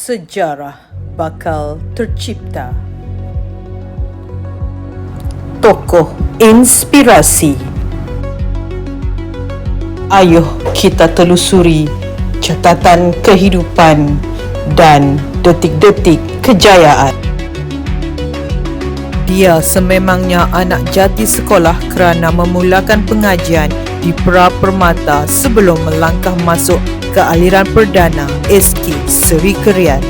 sejarah bakal tercipta. Tokoh inspirasi. Ayuh kita telusuri catatan kehidupan dan detik-detik kejayaan. Dia sememangnya anak jati sekolah kerana memulakan pengajian di Pra Permata sebelum melangkah masuk ke aliran perdana SK Seri Krian.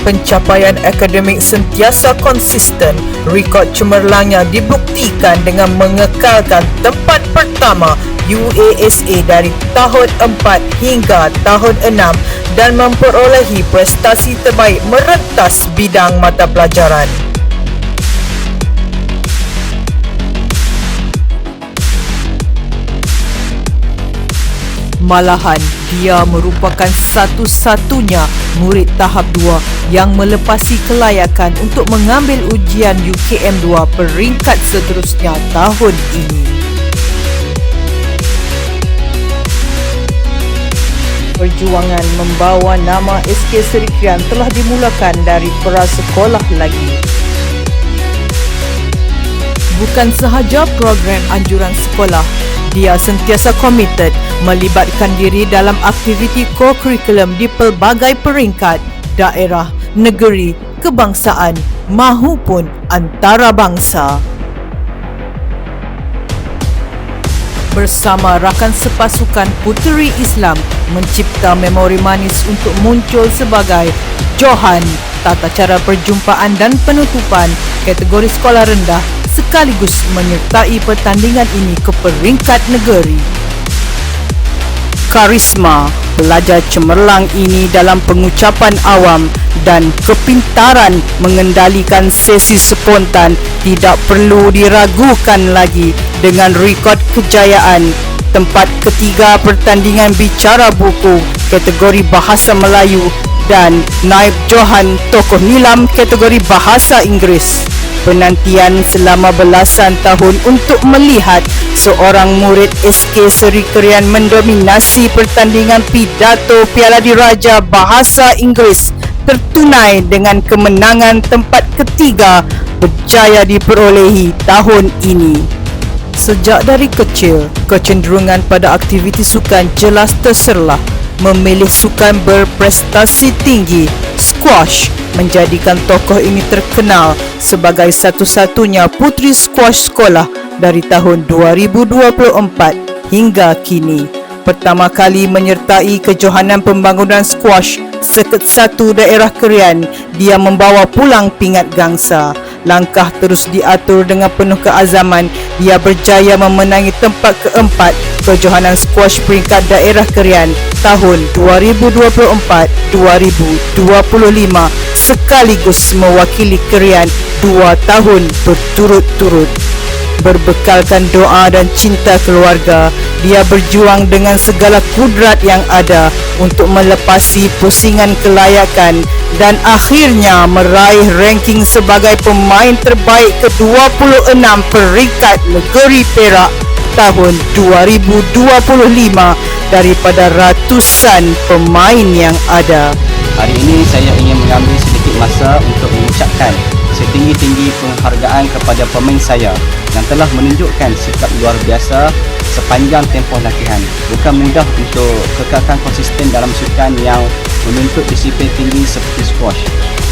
Pencapaian akademik sentiasa konsisten. Rekod cemerlangnya dibuktikan dengan mengekalkan tempat pertama UASA dari tahun 4 hingga tahun 6 dan memperolehi prestasi terbaik merentas bidang mata pelajaran. Malahan, dia merupakan satu-satunya murid tahap 2 yang melepasi kelayakan untuk mengambil ujian UKM 2 peringkat seterusnya tahun ini. Perjuangan membawa nama SK Seri Krian telah dimulakan dari prasekolah lagi. Bukan sahaja program anjuran sekolah, dia sentiasa komited melibatkan diri dalam aktiviti co-curriculum di pelbagai peringkat, daerah, negeri, kebangsaan mahupun antarabangsa. Bersama rakan sepasukan Puteri Islam mencipta memori manis untuk muncul sebagai Johan, tata cara perjumpaan dan penutupan kategori sekolah rendah sekaligus menyertai pertandingan ini ke peringkat negeri. Karisma pelajar cemerlang ini dalam pengucapan awam dan kepintaran mengendalikan sesi spontan tidak perlu diragukan lagi dengan rekod kejayaan tempat ketiga pertandingan bicara buku kategori bahasa Melayu dan naib Johan tokoh nilam kategori bahasa Inggeris. Penantian selama belasan tahun untuk melihat seorang murid SK Seri Krian mendominasi pertandingan pidato Piala Diraja Bahasa Inggeris tertunai dengan kemenangan tempat ketiga berjaya diperolehi tahun ini. Sejak dari kecil, kecenderungan pada aktiviti sukan jelas terserlah. Memilih sukan berprestasi tinggi, squash, menjadikan tokoh ini terkenal sebagai satu-satunya puteri squash sekolah dari tahun 2024 hingga kini. Pertama kali menyertai kejohanan pembangunan squash Seket 1 daerah Krian, dia membawa pulang pingat gangsa. Langkah terus diatur dengan penuh keazaman. Dia berjaya memenangi tempat keempat kejohanan squash peringkat daerah Krian tahun 2024-2025 sekaligus mewakili Krian 2 tahun berturut-turut. Berbekalkan doa dan cinta keluarga, dia berjuang dengan segala kudrat yang ada untuk melepasi pusingan kelayakan dan akhirnya meraih ranking sebagai pemain terbaik ke-26 peringkat negeri Perak tahun 2025 daripada ratusan pemain yang ada. Hari ini saya ingin mengambil sedikit masa untuk mengucapkan setinggi-tinggi penghargaan kepada pemain saya yang telah menunjukkan sikap luar biasa sepanjang tempoh latihan. Bukan mudah untuk kekalkan konsisten dalam sukan yang menuntut disiplin tinggi seperti squash.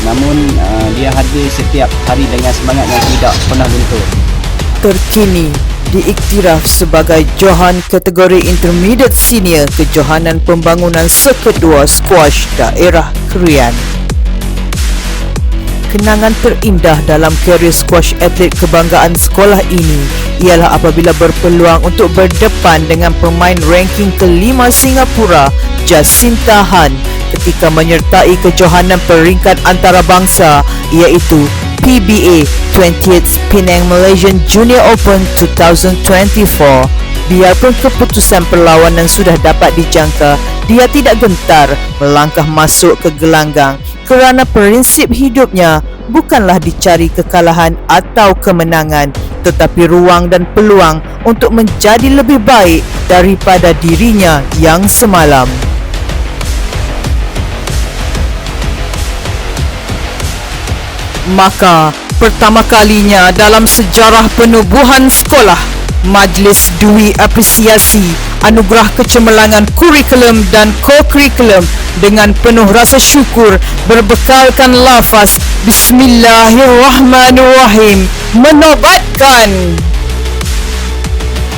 Namun dia hadir setiap hari dengan semangat yang tidak pernah luntur. Terkini diiktiraf sebagai Johan kategori intermediate senior kejohanan pembangunan Seket 2 squash daerah Krian. Kenangan terindah dalam karier squash atlet kebanggaan sekolah ini ialah apabila berpeluang untuk berdepan dengan pemain ranking ke-5 Singapura, Jacinta Han, ketika menyertai kejohanan peringkat antarabangsa iaitu PBA 20th Penang Malaysian Junior Open 2024. Biarpun keputusan perlawanan sudah dapat dijangka, dia tidak gentar melangkah masuk ke gelanggang kerana prinsip hidupnya bukanlah dicari kekalahan atau kemenangan, tetapi ruang dan peluang untuk menjadi lebih baik daripada dirinya yang semalam. Maka, pertama kalinya dalam sejarah penubuhan sekolah, Majlis Dwi Apresiasi Anugerah Kecemerlangan Kurikulum dan Co-Kurikulum dengan penuh rasa syukur berbekalkan lafaz Bismillahirrahmanirrahim menobatkan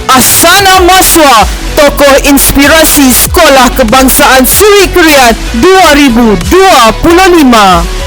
Ahsana Maswa, tokoh inspirasi Sekolah Kebangsaan Suri Kriat 2025.